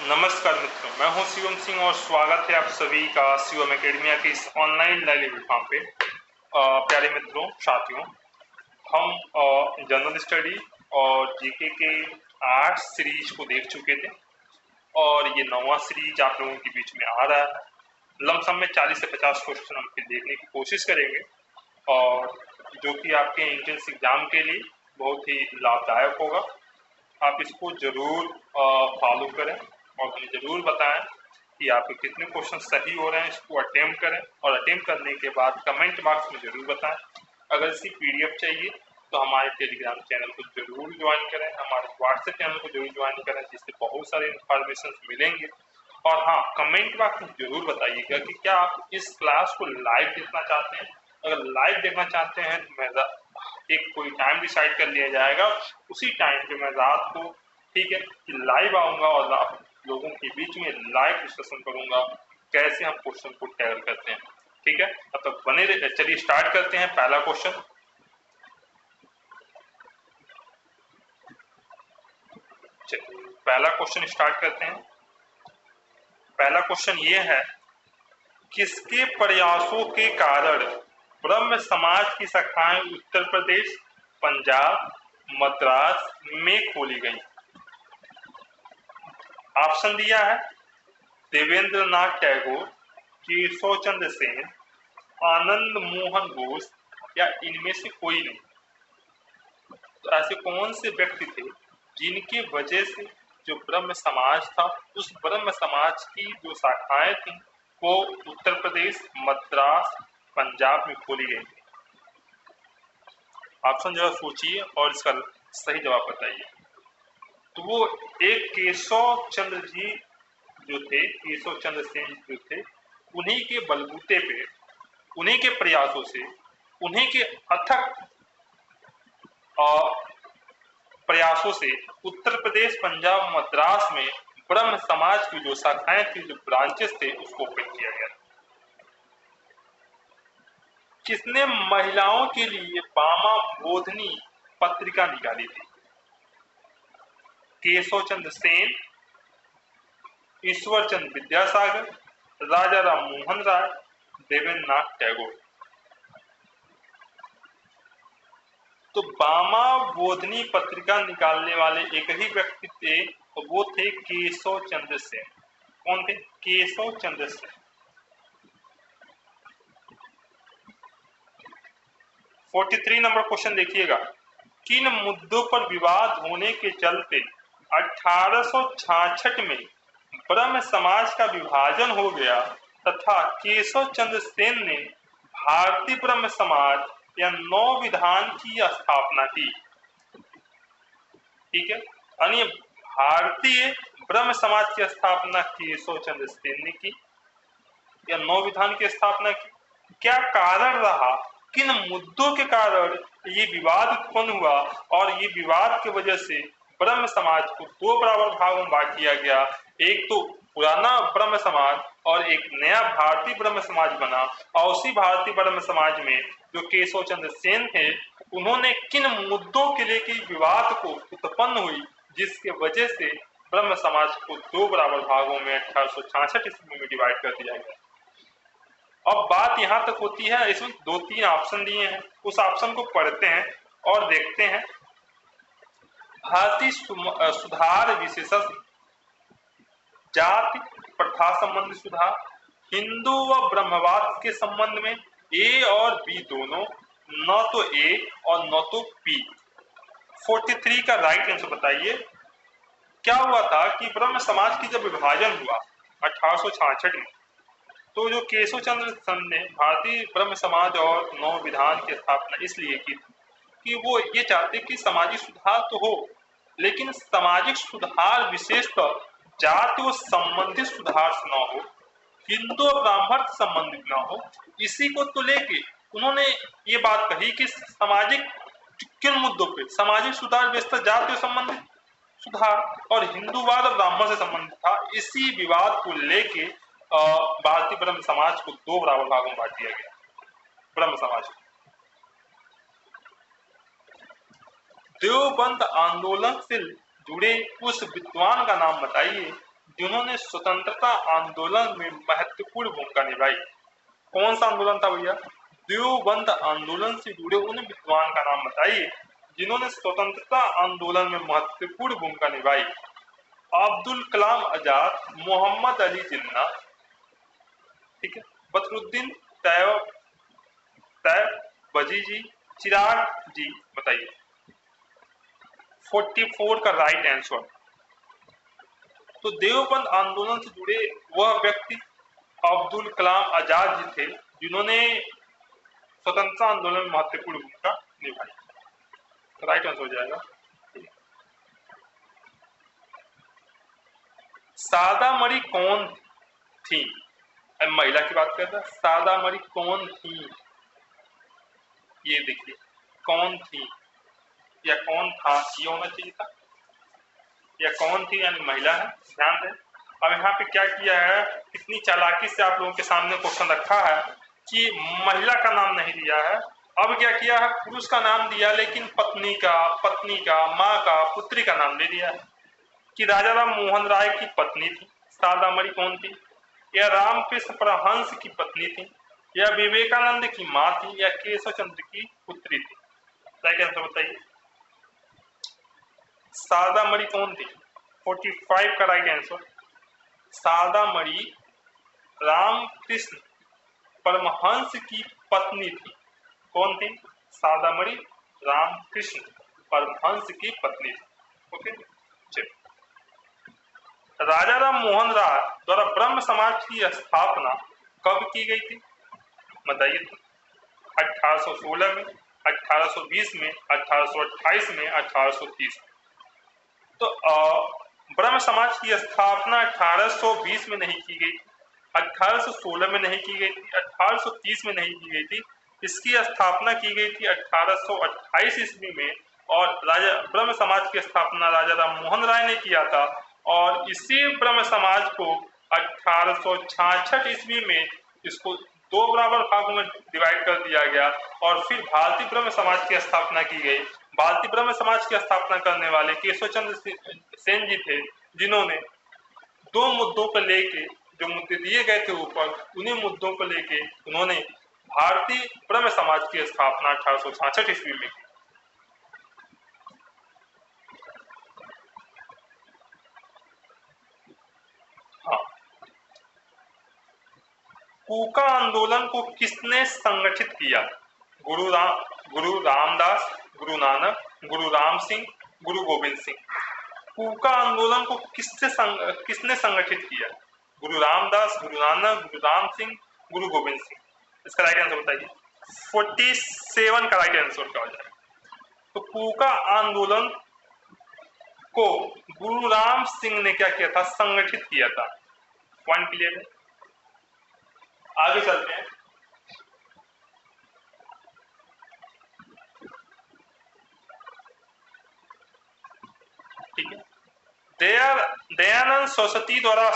नमस्कार मित्रों, मैं हूं शिवम सिंह और स्वागत है आप सभी का शिवम एकेडमिया के इस ऑनलाइन लाइव प्लेटफॉर्म पे। प्यारे मित्रों, साथियों, हम जनरल स्टडी और जीके के 8 सीरीज को देख चुके थे और ये 9वां सीरीज आप लोगों के बीच में आ रहा है। लमसम में 40 से 50 क्वेश्चन हम फिर देखने की कोशिश करेंगे और जो कि आपके एंट्रेंस एग्जाम के लिए बहुत ही लाभदायक होगा। आप इसको जरूर फॉलो करें और हमें जरूर बताएं कि आपके कितने क्वेश्चन सही हो रहे हैं। इसको अटेम्प्ट करें और अटेम्प्ट करने के बाद कमेंट बॉक्स में जरूर बताएं। अगर इसकी पीडीएफ चाहिए तो हमारे टेलीग्राम चैनल को जरूर ज्वाइन करें, हमारे व्हाट्सएप चैनल को जरूर ज्वाइन करें, जिससे बहुत सारे इंफॉर्मेशन मिलेंगे। और हाँ, कमेंट बॉक्स में जरूर बताइएगा कि क्या आप इस क्लास को लाइव देखना चाहते हैं। अगर लाइव देखना चाहते हैं तो मैं एक कोई टाइम डिसाइड कर लिया जाएगा, उसी टाइम पे मैं रात को, ठीक है, कि लाइव आऊंगा और लोगों के बीच में लाइव डिस्कशन करूंगा कैसे हम क्वेश्चन को टैकल करते हैं। ठीक है, अब तक बने रहे। चलिए स्टार्ट करते हैं। पहला क्वेश्चन, पहला क्वेश्चन स्टार्ट करते हैं। पहला क्वेश्चन ये है, किसके प्रयासों के कारण ब्रह्म समाज की शाखाएं उत्तर प्रदेश, पंजाब, मद्रास में खोली गई? ऑप्शन दिया है देवेंद्र नाथ टैगोर, केशव चंद्र सेन, आनंद मोहन घोष या इनमें से कोई नहीं। तो ऐसे कौन से व्यक्ति थे जिनकी वजह से जो ब्रह्म समाज था, उस ब्रह्म समाज की जो शाखाएं थी वो उत्तर प्रदेश, मद्रास, पंजाब में खोली गई थी? ऑप्शन जरा सोचिए और इसका सही जवाब बताइए। तो वो एक केशव चंद्र जी जो थे, केशव चंद्र सेन जो थे, उन्हीं के बलबूते पे, उन्हीं के प्रयासों से, उन्हीं के अथक प्रयासों से उत्तर प्रदेश, पंजाब, मद्रास में ब्रह्म समाज की जो शाखाएं थी, जो ब्रांचेस थे, उसको ओपन किया गया। किसने महिलाओं के लिए बामा बोधनी पत्रिका निकाली थी? केशव चंद्र सेन, ईश्वर चंद्र विद्यासागर, राजा राम मोहन राय, देवेंद्र नाथ टैगोर। तो बामा बोधनी पत्रिका निकालने वाले एक ही व्यक्ति थे, तो वो थे केशव चंद्र सेन। कौन थे? केशव चंद्र सेन। 43 नंबर क्वेश्चन देखिएगा, किन मुद्दों पर विवाद होने के चलते 1866 में ब्रह्म समाज का विभाजन हो गया तथा केशव चंद्र सेन ने भारतीय ब्रह्म समाज या नौ विधान की स्थापना की? ठीक है, यानी भारतीय ब्रह्म समाज की स्थापना केशव चंद्र सेन ने की या नौ विधान की स्थापना की? क्या कारण रहा, किन मुद्दों के कारण ये विवाद उत्पन्न हुआ और ये विवाद की वजह से ब्रह्म समाज को दो बराबर भागों में बांट दिया गया? एक तो पुराना ब्रह्म समाज और एक नया भारतीय ब्रह्म समाज बना। और उसी भारतीय ब्रह्म समाज में जो केशव चंद्र सेन थे, उन्होंने किन मुद्दों के लेकर विवाद को उत्पन्न हुई, जिसके वजह से ब्रह्म समाज को दो बराबर भागों में 1866 ईस्वी में डिवाइड कर दिया गया? अब बात यहां तक होती है, इसमें 2-3 ऑप्शन दिए हैं, उस ऑप्शन को पढ़ते हैं और देखते हैं। भारतीय सुधार विशेषज्ञ, जाति प्रथा संबंधी सुधार, हिंदू व ब्रह्मवाद के संबंध में, ए और बी दोनों, न तो ए और न तो बी। 43 का राइट आंसर बताइए। क्या हुआ था कि ब्रह्म समाज की जब विभाजन हुआ 1866 में, तो जो केशव चंद्र सेन ने भारतीय ब्रह्म समाज और नौ विधान की स्थापना इसलिए की कि वो ये चाहते कि सामाजिक सुधार तो हो, लेकिन सामाजिक सुधार विशेषतः जाति संबंधित सुधार से न हो, हिंदू और ब्राह्मण संबंधित न हो। इसी को तो लेके उन्होंने ये बात कही कि सामाजिक किन मुद्दों पे सामाजिक सुधार विशेषतः जाति संबंधित सुधार और हिंदूवाद और ब्राह्मण से संबंधित था। इसी विवाद को लेके भारतीय ब्रह्म समाज को दो बराबर भागों में बांट दिया गया। ब्रह्म समाज को देवबंद आंदोलन से जुड़े उस विद्वान का नाम बताइए जिन्होंने स्वतंत्रता आंदोलन में महत्वपूर्ण भूमिका निभाई। कौन सा आंदोलन था भैया? देवबंद आंदोलन से जुड़े उन विद्वान का नाम बताइए जिन्होंने स्वतंत्रता आंदोलन में महत्वपूर्ण भूमिका निभाई। अब्दुल कलाम आजाद, मोहम्मद अली जिन्ना, ठीक है, बदरुद्दीन तैयबजी जी, चिराग जी, बताइए। 44 का राइट आंसर। तो देवबंद आंदोलन से जुड़े वह व्यक्ति अब्दुल कलाम आजाद जी थे जिन्होंने स्वतंत्रता आंदोलन में महत्वपूर्ण भूमिका निभाई। तो राइट आंसर हो जाएगा। शारदा मणि कौन थी? महिला की बात करते हैं। शारदा मणि कौन थी? ये देखिए, कौन थी या कौन था, ये होना चाहिए था, या कौन थी यानी महिला है। ध्यान दें, अब यहाँ पे क्या किया है, कितनी चालाकी से आप लोगों के सामने क्वेश्चन रखा है कि महिला का नाम नहीं दिया है। अब क्या किया है, पुरुष का नाम दिया लेकिन पत्नी का, माँ का, पुत्री का नाम दे दिया है कि राजा राम मोहन राय की पत्नी थी शारदा मणि कौन थी, या रामकृष्ण परमहंस की पत्नी थी, या विवेकानंद की माँ थी, या केशव चंद्र की पुत्री थी। राइट आंसर बताइए। शारदा मणि कौन थी? 45 का राइट आंसर। शारदा मणि रामकृष्ण परमहंस की पत्नी थी। कौन थी? शारदा मणि रामकृष्ण परमहंस की पत्नी थी। ओके, चलिए। राजा राम मोहन राय द्वारा ब्रह्म समाज की स्थापना कब की गई थी? बताइए। 1816 में, 1820 में, 1828 में, 1830 में। तो ब्रह्म समाज की स्थापना 1820 में नहीं की गई, 1816 में नहीं की गई थी, 1830 में नहीं की गई थी। इसकी स्थापना की गई थी 1828 ईस्वी में, और राजा ब्रह्म समाज की स्थापना राजा राम मोहन राय ने किया था। और इसी ब्रह्म समाज को 1866 ईस्वी में इसको 2 बराबर भागों में डिवाइड कर दिया गया, और फिर भारतीय ब्रह्म समाज की स्थापना की गई। भारतीय ब्रह्म समाज की स्थापना करने वाले केशव चंद्र सेन जी थे, जिन्होंने 2 मुद्दों को लेके, जो मुद्दे दिए गए थे ऊपर, उन्हीं मुद्दों को लेके उन्होंने भारतीय ब्रह्म समाज की स्थापना 1866 ईस्वी में की। हाँ, कूका आंदोलन को किसने संगठित किया? गुरु रामदास, गुरु नानक, गुरु राम सिंह, गुरु गोविंद सिंह। कूका आंदोलन को किसने संगठित किया? गुरु रामदास, गुरु नानक, गुरु राम सिंह, गुरु गोविंद सिंह। इसका राइट आंसर बताइए। 47 का राइट आंसर क्या हो जाएगा? तो कूका आंदोलन को गुरु राम सिंह ने क्या किया था? संगठित किया था। पॉइंट क्लियर है? आगे चलते हैं। ठीक है, दयानंद सरस्वती द्वारा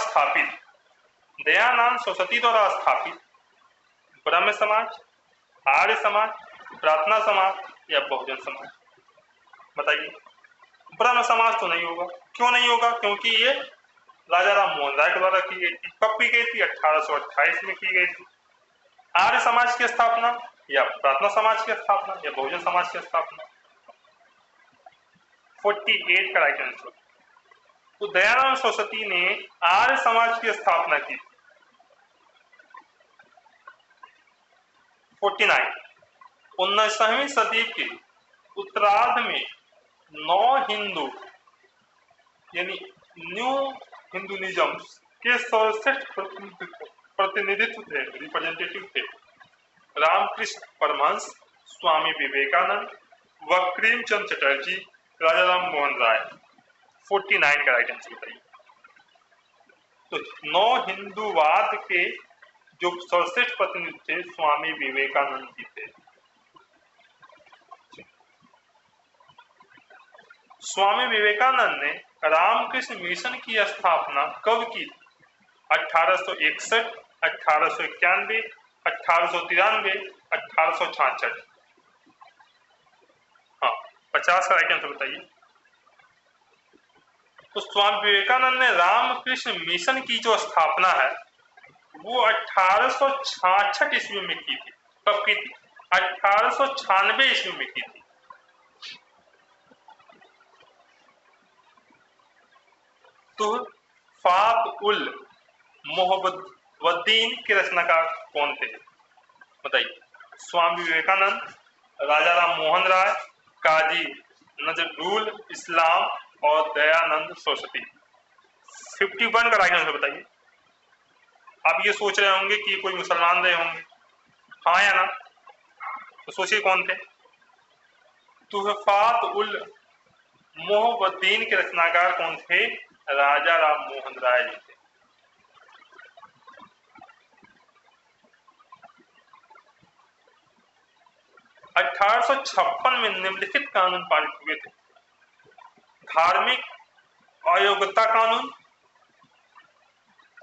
स्थापित ब्रह्म समाज, आर्य समाज, प्रार्थना समाज या बहुजन समाज। बताइए। ब्रह्म समाज तो नहीं होगा। क्यों नहीं होगा? क्योंकि ये राजा राम मोहन राय के द्वारा की गई थी। कब की गई थी? 1828 में की गई थी। आर्य समाज की स्थापना, या प्रार्थना समाज की स्थापना, या बहुजन समाज की स्थापना। 48 का राइट आंसर। तो दयानंद सरस्वती ने आर्य समाज की स्थापना की। 49, 19वीं सदी के उत्तरार्ध में 9 हिंदू यानी न्यू हिंदुनिज्म के सर्वश्रेष्ठ प्रतिनिधित्व थे, रिप्रेजेंटेटिव थे। रामकृष्ण परमहंस, स्वामी विवेकानंद, बंकिम चंद्र चटर्जी, राजा राम मोहन राय। 49 का राइट आंसर बताइए। तो 9 हिंदूवाद के जो सर्वश्रेष्ठ प्रतिनिधि थे, स्वामी विवेकानंद जी थे। स्वामी विवेकानंद ने रामकृष्ण मिशन की स्थापना कब की थी? 1861, 1891, 1893, 1866। हाँ, 50 का राइट आंसर बताइए। तो स्वामी विवेकानंद ने रामकृष्ण मिशन की जो स्थापना है वो 1866 ईस्वी में की थी। कब की थी? 1896 ईस्वी में की थी। तुहफात उल मोहब्बतीन के रचनाकार कौन थे? बताइए। स्वामी विवेकानंद, राजा राम मोहन राय, काजी नजरुल इस्लाम और दयानंद सरस्वती। 51 का राइट आंसर बताइए। आप ये सोच रहे होंगे कि कोई मुसलमान रहे होंगे, हाँ या ना? तो सोचिए कौन थे। तुहफात उल मोहब्बतीन के रचनाकार कौन थे? राजा राम मोहन राय जी थे। (1856) में निम्नलिखित कानून पारित हुए थे। धार्मिक अयोग्यता कानून,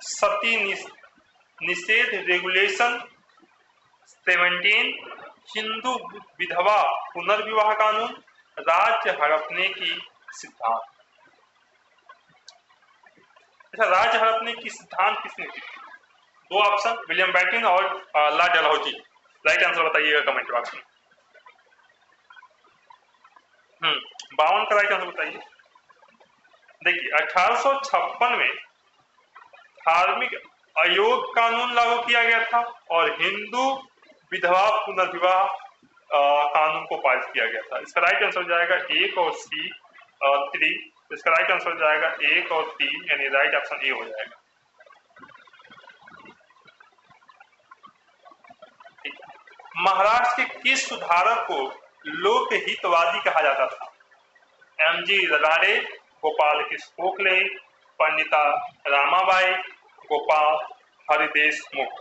सती निषेध रेगुलेशन 17, हिंदू विधवा पुनर्विवाह कानून, राज्य हड़पने की सिद्धांत। अच्छा, राज्य हड़पने की सिद्धांत किसने दी? दो ऑप्शन, विलियम बेंटिक और लॉर्ड डलहौजी। राइट आंसर बताइएगा कमेंट बॉक्स में। 52 का राइट आंसर बताइए। देखिए, 1856 में धार्मिक अयोग कानून लागू किया गया था और हिंदू विधवा पुनर्विवाह कानून को पारित किया गया था। इसका राइट आंसर हो जाएगा 1 और सी 3। इसका राइट आंसर हो जाएगा 1 और 3, यानी राइट ऑप्शन ए हो जाएगा। महाराष्ट्र के किस सुधारक को लोकहितवादी कहा जाता था? एमजी रदारे, गोपाल कृष्ण गोखले, पंडिता रामाबाई, गोपाल हरिदेशमुख।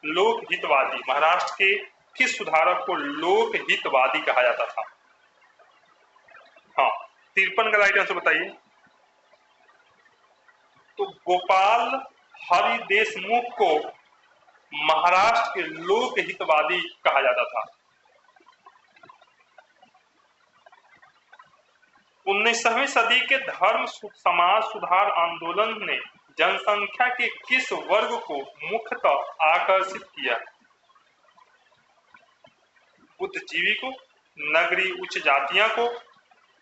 लोकहितवादी, महाराष्ट्र के किस सुधारक को लोकहितवादी कहा जाता था? हाँ, 53 का राइट आंसर बताइए। तो गोपाल हरिदेशमुख को महाराष्ट्र के लोकहितवादी कहा जाता था। 19वीं सदी के धर्म समाज सुधार आंदोलन ने जनसंख्या के किस वर्ग को मुख्यतः आकर्षित किया? बुद्धिजीवी को, नगरीय उच्च जातियां को,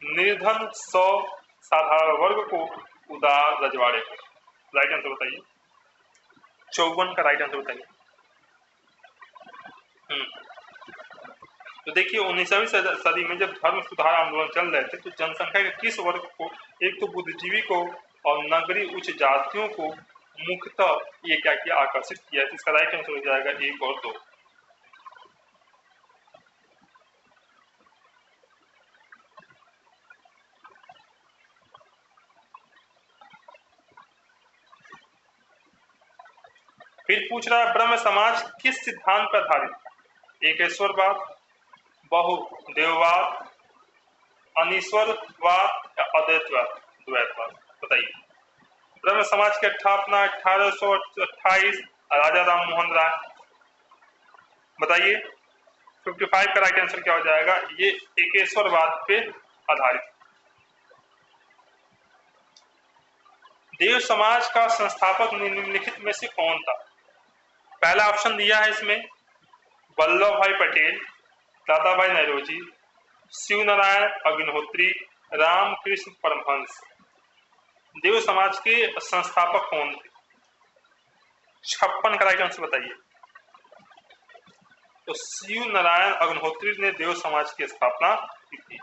निर्धन सौ साधारण वर्ग को, उदार रजवाड़े को। राइट आंसर बताइए। 54 का राइट आंसर बताइए। तो देखिए, 19वीं सदी में जब धर्म सुधार आंदोलन चल रहे थे तो जनसंख्या के किस वर्ग को, एक तो बुद्धिजीवी को और नगरीय उच्च जातियों को मुख्यतः ये क्या किया, आकर्षित किया। तो इसका राइट आंसर हो जाएगा 1 और 2। फिर पूछ रहा है, ब्रह्म समाज किस सिद्धांत पर आधारित था? एकेश्वरवाद, बहुदेववाद, अनीश्वरवाद या अद्वैतवाद, द्वैतवाद। बताइए। ब्रह्म समाज की स्थापना 1828, राजा राम मोहन राय। बताइए। 55 का राइट आंसर क्या हो जाएगा? ये एकेश्वरवाद पे आधारित। देव समाज का संस्थापक निम्नलिखित में से कौन था? पहला ऑप्शन दिया है इसमें, वल्लभ भाई पटेल, दादा भाई नौरोजी, शिव नारायण अग्निहोत्री, रामकृष्ण परमहंस। देव समाज के संस्थापक कौन थे? 56 का राइट आंसर बताइए। तो शिव नारायण अग्निहोत्री ने देव समाज की स्थापना की थी।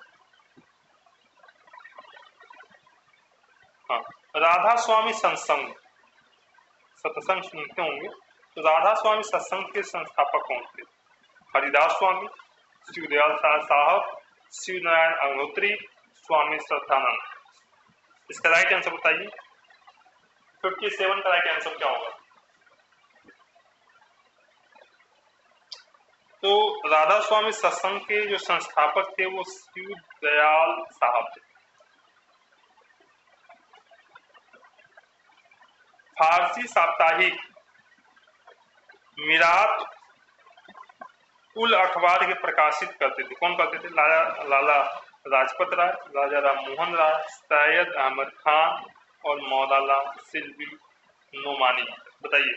हाँ, राधा स्वामी सत्संग, सत्संग सुनते होंगे, तो राधा स्वामी सत्संग के संस्थापक कौन थे? हरिदास स्वामी, शिवदयाल साहब, शिव नारायण अग्निहोत्री, स्वामी श्रद्धानंद। इसका राइट आंसर बताइए। 57 का राइट आंसर क्या होगा? तो राधा स्वामी सत्संग के जो संस्थापक थे वो शिवदयाल साहब थे। फारसी साप्ताहिक मिरात उल अखबार के प्रकाशित करते थे। कौन करते थे? लाला लाजपत राय, राजा राम मोहन राय, सैयद अहमद खान और मौलाना सिल्वी नोमानी। बताइए।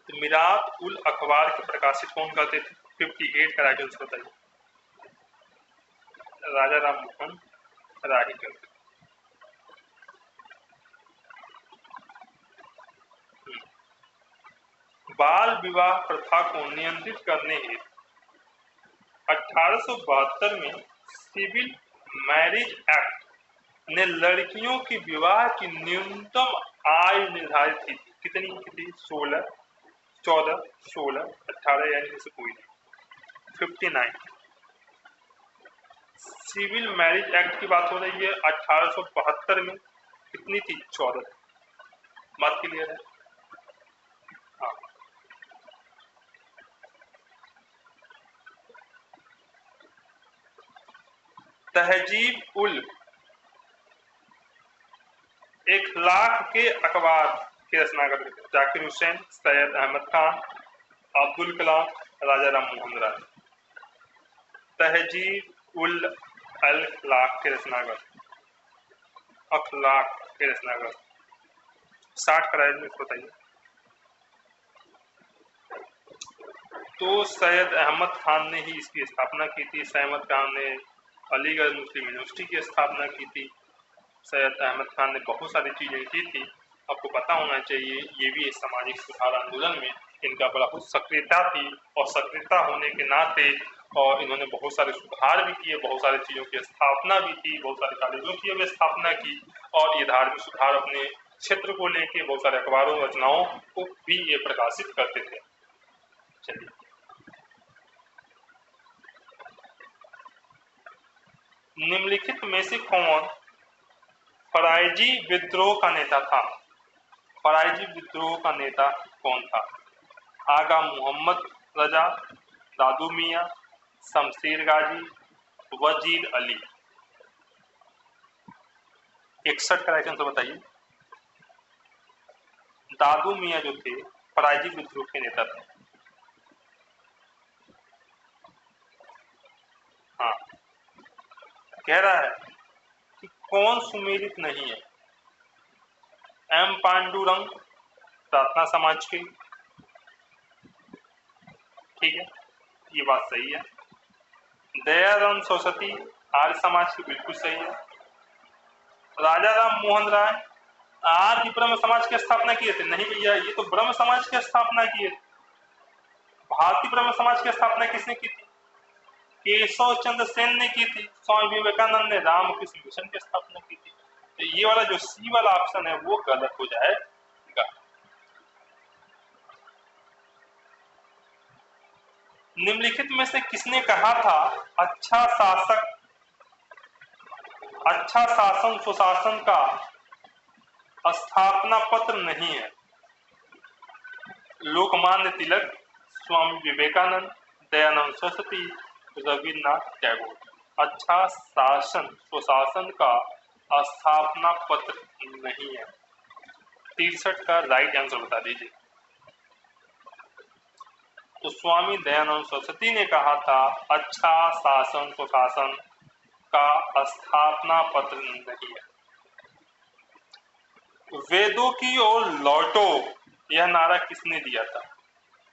तो मिरात उल अखबार के प्रकाशित कौन करते थे? 58 का राइट आंसर बताइए। राजा राम मोहन राय करते थे। बाल विवाह प्रथा को नियंत्रित करने हेतु 1872 में सिविल मैरिज एक्ट ने लड़कियों की विवाह की न्यूनतम आयु निर्धारित की थी। कितनी की थी? 16, 14, 16, 18 यानी इससे कोई नहीं। 59 सिविल मैरिज एक्ट की बात हो रही है 1872 में। कितनी थी? 14। बात क्लियर है? हाँ। तहजीब उल इखलाक के अखबार के रचनाकार जाकिर हुसैन, सैयद अहमद खान, अब्दुल कलाम, राजा राम मोहन राय। तहजीब उल इखलाक के रचनाकार, अखलाक के रचनाकार 60 का राइट बताइए। तो सैयद अहमद खान ने ही इसकी स्थापना की थी। सैयद अहमद खान ने अलीगढ़ मुस्लिम यूनिवर्सिटी की स्थापना की थी। सैयद अहमद खान ने बहुत सारी चीजें की थी, आपको पता होना चाहिए। ये भी सामाजिक सुधार आंदोलन में इनका बड़ा कुछ सक्रियता थी, और सक्रियता होने के नाते और इन्होंने बहुत सारे सुधार भी किए, बहुत सारी चीजों की स्थापना भी की, बहुत सारे कॉलेजों की भी स्थापना की, और ये धार्मिक सुधार अपने क्षेत्र को लेके बहुत सारे अखबारों रचनाओं को भी ये प्रकाशित करते थे। चलिए, निम्नलिखित में से कौन फराइजी विद्रोह का नेता था? फराइजी विद्रोह का नेता कौन था? आगा मोहम्मद रजा, दादू मियां, शमशेर गाजी, वजीर अली। 61 का राइट आंसर बताइए। दादू मियां जो थे फराइजी विद्रोह के नेता थे। हाँ, कह रहा है कि कौन सुमेलित नहीं है? एम पांडुरंग प्रार्थना समाज के, ठीक है, ये बात सही है। दयाराम सरस्वती आर्य समाज की, बिल्कुल सही है। राजा राम मोहन राय आर्य ब्रह्म समाज की स्थापना किए थे? नहीं भैया, ये तो ब्रह्म समाज की स्थापना किए थे। भारतीय ब्रह्म समाज की स्थापना किसने की थी? केशव चंद्र सेन ने की थी। स्वामी विवेकानंद ने रामकृष्ण मिशन की स्थापना की थी। तो ये वाला जो सी वाला ऑप्शन है वो गलत हो जाएगा। निम्नलिखित में से किसने कहा था अच्छा शासन सुशासन का स्थापना पत्र नहीं है? लोकमान्य तिलक, स्वामी विवेकानंद, दयानंद सरस्वती, रविन्द्रनाथ टैगोर। अच्छा शासन सुशासन का स्थापना पत्र नहीं है। 63 का राइट आंसर बता दीजिए। तो स्वामी दयानंद सरस्वती ने कहा था अच्छा शासन सुशासन का स्थापना पत्र नहीं है। वेदों की ओर लौटो, यह नारा किसने दिया था?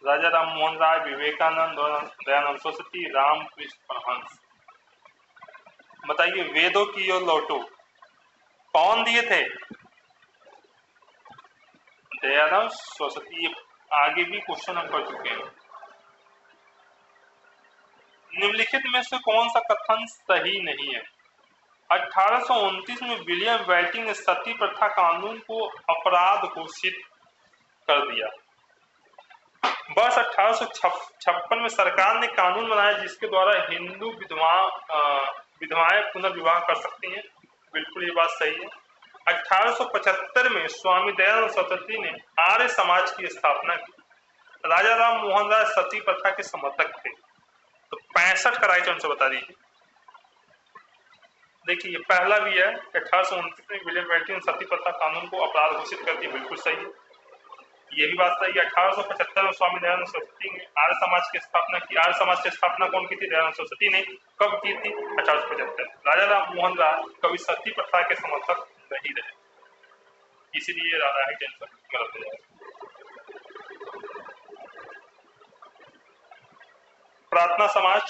राजा राम मोहन राय, विवेकानंद, दयानंद सरस्वती, रामकृष्ण परमहंस। बताइए, वेदों की ओर लौटो कौन दिए थे? दयानंद सरस्वती। आगे भी क्वेश्चन हम कर चुके हैं। निम्नलिखित में से कौन सा कथन सही नहीं है? 1829 में विलियम बेंटिंक ने सती प्रथा कानून को अपराध घोषित कर दिया। वर्ष 1856 में सरकार ने कानून बनाया जिसके द्वारा हिंदू विधवाएं पुनर्विवाह कर सकती हैं। बिल्कुल ये बात सही है। 1875 में स्वामी दयानंद सरस्वती ने आर्य समाज की स्थापना की। राजा राम मोहन राय सती प्रथा के समर्थक थे। तो 65 का राइट आंसर बता दीजिए। देखिए, ये पहला भी है। 1829 में विलियम बेंटिंक ने सती प्रथा कानून को अपराध घोषित कर दिया, बिल्कुल सही है। ये भी बात सही है। 1875 में स्वामी दयानंद सरस्वती ने आर्य समाज की स्थापना की। आर्य समाज की स्थापना कौन की थी? दयानंद सरस्वती ने। कब की थी? 1875। राजा राम मोहन राय कभी सती प्रथा के समर्थक नहीं रहे, इसीलिए राजा ही टेंशन गलत हो जाएगा। प्रार्थना समाज,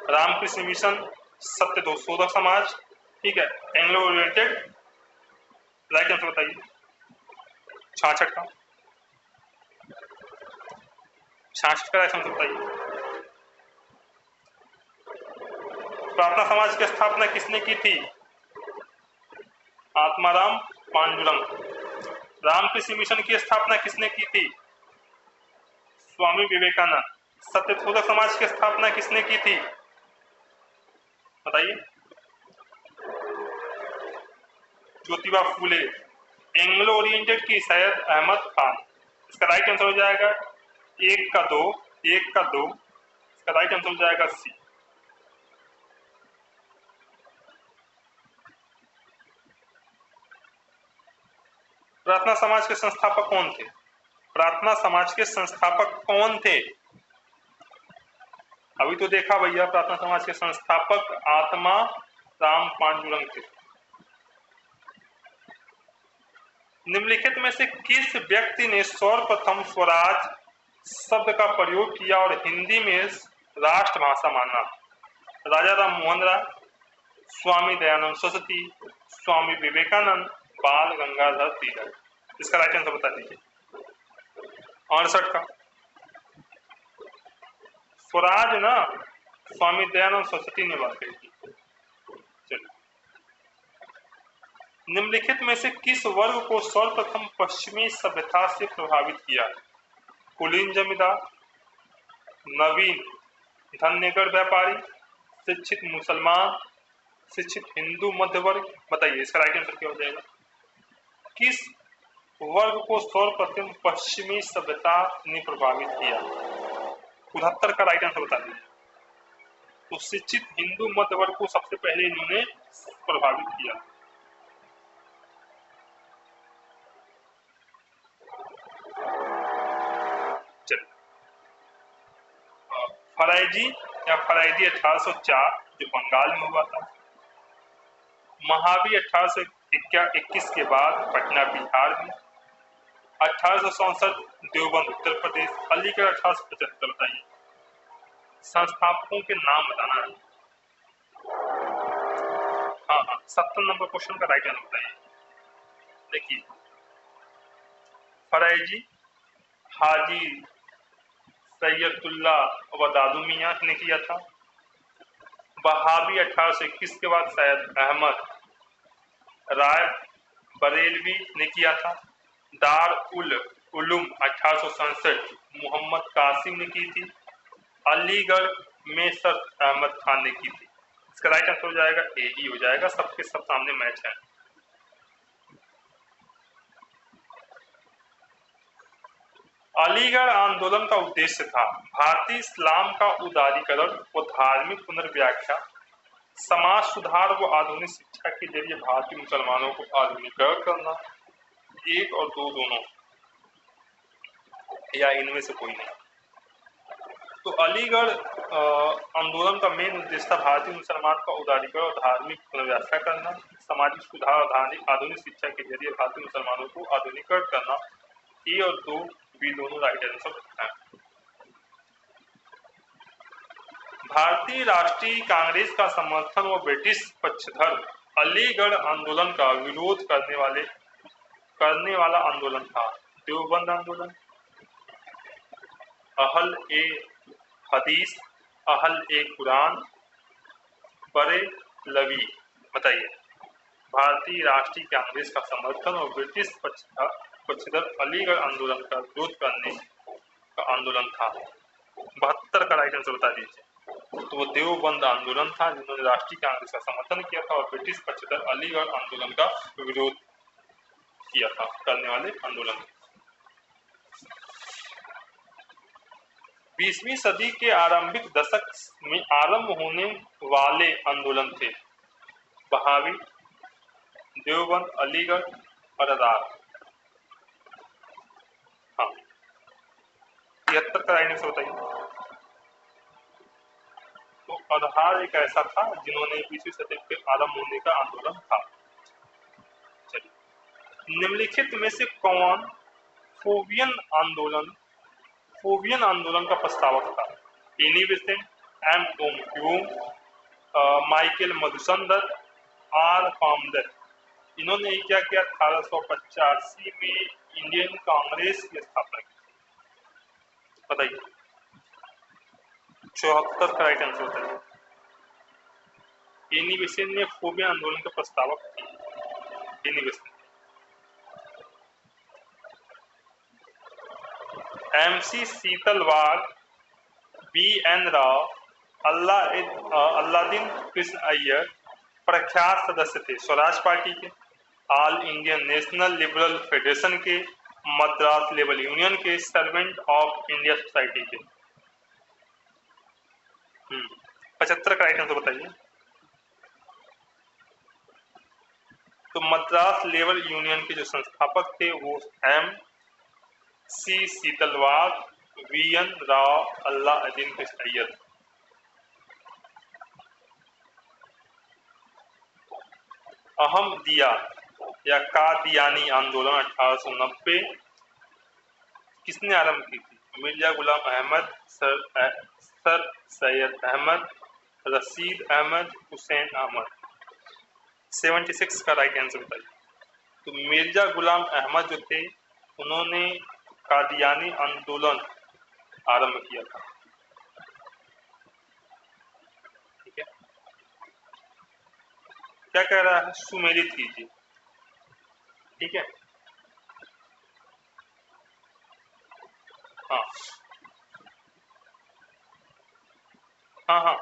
रामकृष्ण मिशन, सत्य शोधक समाज, ठीक है, एंग्लो ओरिएंटेड, राइट आंसर बताइए। 66 का 66 का राइट आंसर बताइए। प्रार्थना समाज की स्थापना किसने की थी? आत्माराम पांडुरंग। रामकृष्ण मिशन की स्थापना किसने की थी? स्वामी विवेकानंद। सत्यशोधक समाज की स्थापना किसने की थी? बताइए। ज्योतिबा फूले। एंग्लो ओरिएंटेड की सैयद अहमद खान। इसका राइट आंसर हो जाएगा 1 का 2, 1 का 2। इसका राइट आंसर हो जाएगा सी। प्रार्थना समाज के संस्थापक कौन थे? प्रार्थना समाज के संस्थापक कौन थे? अभी तो देखा भैया, प्रार्थना समाज के संस्थापक आत्मा राम पांडुरंग थे। निम्नलिखित में से किस व्यक्ति ने सर्वप्रथम स्वराज शब्द का प्रयोग किया और हिंदी में राष्ट्रभाषा माना? राजा राम मोहन राय, स्वामी दयानंद सरस्वती, स्वामी विवेकानंद, बाल गंगाधर तिलक। इसका राइट आंसर बता दीजिए। 68 का स्वराज ना स्वामी दयानंद सरस्वती ने बात कही थी। चलिए, निम्नलिखित में से किस वर्ग को सर्वप्रथम पश्चिमी सभ्यता से प्रभावित किया? कुलीन जमींदार, नवीन धन्यगढ़ व्यापारी, शिक्षित मुसलमान, शिक्षित हिंदू मध्य वर्ग। बताइए इसका राइट आंसर क्या हो जाएगा? किस वर्ग को सर्वप्रथम पश्चिमी सभ्यता ने प्रभावित किया? 69 का राइट आंसर बता दीजिए। तो शिक्षित हिंदू मध्य वर्ग को सबसे पहले इन्होंने प्रभावित किया। चलिए, फराइजी या फराइदी 1804 जो बंगाल में हुआ था। महावी 1821 के बाद पटना बिहार में। 1867 देवबंद उत्तर प्रदेश। अलीगढ़ 1875। बताइए, संस्थापकों के नाम बताना है। हाँ, 70 नंबर क्वेश्चन का राइट आंसर बताइए। देखिए, फराइजी हाजी सैयदुल्ला वदादू मियां ने किया था। बहावी 1821 के बाद सैयद अहमद राय बरेलवी ने किया था। दार उल उलूम 1867 मोहम्मद कासिम ने की थी। अलीगढ़ में सर अहमद खान ने की थी। इसका राइट आंसर हो जाएगा ए ही हो जाएगा। सबके सब सामने मैच है। अलीगढ़ आंदोलन का उद्देश्य था भारतीय इस्लाम का उदारीकरण व धार्मिक पुनर्व्याख्या, समाज सुधार व आधुनिक शिक्षा के जरिए भारतीय मुसलमानों को आधुनिकीकरण करना। 1 और 2 दोनों या इनमें से कोई नहीं। तो अलीगढ़ आंदोलन का मेन उद्देश्य था भारतीय मुसलमान का उदारीकरण और धार्मिक पुनर्व्याख्या करना, सामाजिक सुधार और आधुनिक शिक्षा के जरिए भारतीय मुसलमानों को आधुनिकीकरण करना। ए और 2 बी दोनों राइट आंसर है। भारतीय राष्ट्रीय कांग्रेस का समर्थन व ब्रिटिश पक्षधर अलीगढ़ आंदोलन का विरोध करने वाला आंदोलन था। देवबंद आंदोलन, अहल ए हदीस, अहल ए कुरान, बरेलवी। बताइए, भारतीय राष्ट्रीय कांग्रेस का समर्थन और ब्रिटिश पक्षधर अलीगढ़ आंदोलन का विरोध करने का आंदोलन था। 72 का राइट आंसर बता दीजिए। तो वो देवबंद आंदोलन था जिन्होंने राष्ट्रीय कांग्रेस का समर्थन किया था और ब्रिटिश पक्षधर अलीगढ़ आंदोलन का विरोध किया था, करने वाले आंदोलन। 20वीं सदी के आरंभिक दशक में आरंभ होने वाले आंदोलन थे बहावी, देवबंद, अलीगढ़ और आजाद। 73 का राइट आंसर बताइए। तो आधार एक ऐसा था जिन्होंने 20वीं शताब्दी के आरंभ होने का आंदोलन था। चलिए, निम्नलिखित में से कौन फोबियन आंदोलन का प्रस्तावक था? एनी बेसेंट, एम ओम ह्यूम, माइकल मधुसूदन, आर पामदर। इन्होंने क्या किया? 1885 में इंडियन कांग्रेस की स्थापना की। बताइए, 74 का राइट आंसर बताइए। एनी बेसेंट ने फोबियन आंदोलन के प्रस्तावक थे। Annie Besant. MC Setalvad, B N Rao, Alladi Krishna Iyer प्रख्यात सदस्य थे स्वराज पार्टी के, all Indian national liberal federation के, मद्रास लेबर यूनियन के, सर्वेंट ऑफ इंडिया सोसाइटी के। 75 का राइट आंसर बताइए। तो मद्रास लेबर यूनियन के जो संस्थापक थे वो M C Setalvad, V N Rao, Alladi Krishna Ayyar. Ahmadiyya या कादियानी आंदोलन 1890 किसने आरंभ की थी? मिर्जा गुलाम अहमद, सर सैयद अहमद, रशीद अहमद, हुसैन अहमद। 76 का राइट आंसर बताइए। तो मिर्जा गुलाम अहमद जो थे उन्होंने कादियानी आंदोलन आरंभ किया था। ठीक है, क्या कह रहा है? सुमेलित कीजिए। ठीक है, हाँ हाँ हाँ।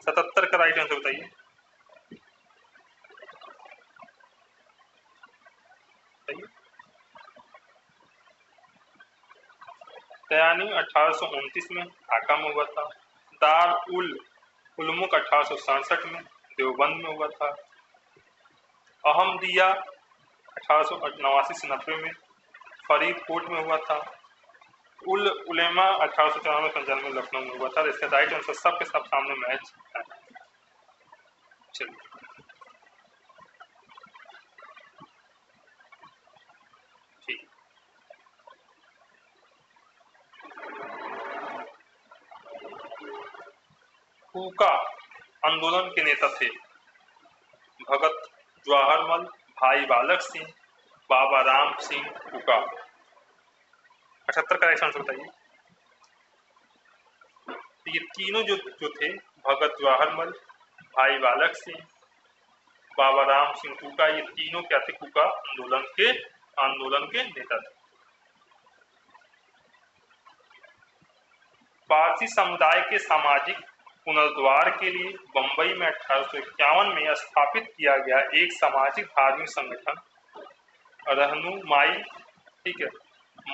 77 का राइट आंसर बताइए। तयानी 1829 में ढाका में हुआ था। दार उल उलमुक 1867 में देवबंद में हुआ था। अहमदिया 1889 से 90 में फरीदकोट में हुआ था। उल उलेमा 1894 में लखनऊ में हुआ था। इसका राइट आंसर सबके सब सामने मैच है। चलिए, ठीक। कूका आंदोलन के नेता थे भगत जवाहरमल, भाई बालक सिंह, बाबा राम सिंह कूका। 78 का राइट आंसर बताइए। ये तीनों जो थे भगत जवाहरमल, भाई बालक सिंह, बाबा राम सिंह कूका, ये तीनों क्या थे? कूका आंदोलन के नेता थे। पारसी समुदाय के सामाजिक पुनरुद्धार के लिए बंबई में 1851 में स्थापित किया गया एक सामाजिक धार्मिक संगठन रहनुमाई, ठीक है,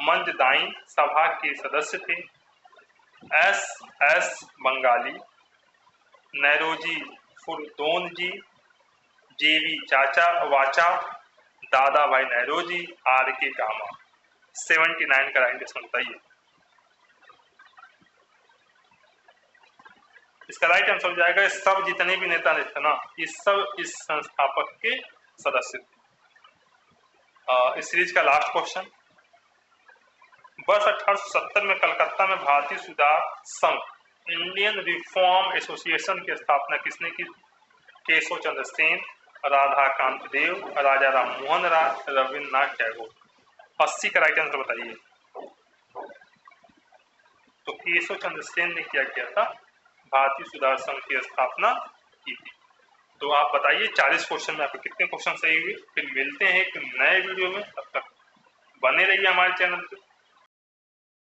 मंजदाइन सभा के सदस्य थे एस बंगाली, नैरोजी फुरदोन जी, जेवी चाचा वाचा, दादा भाई नैरोजी, आर के कामा। 79 का राइट आंसर बताइए। इसका राइट आंसर हो जाएगा सब जितने भी नेता थे ना, ये सब इस संस्थापक के सदस्य थे। इस सीरीज का लास्ट क्वेश्चन, वर्ष 1870 में कलकत्ता में भारतीय सुधार संघ इंडियन रिफॉर्म एसोसिएशन की स्थापना किसने की? केशव चंद्र सेन, राधाकांत देव, राजा राम मोहन राय, रविन्द्रनाथ टैगोर। 80 का राइट आंसर बताइए। तो केशव चंद्र सेन ने क्या किया था? भारतीय सुधार संघ की स्थापना की थी। तो आप बताइए 40 क्वेश्चन में आपके कितने क्वेश्चन सही हुए? फिर मिलते हैं एक नए वीडियो में, तब तक बने रहिए हमारे चैनल पे।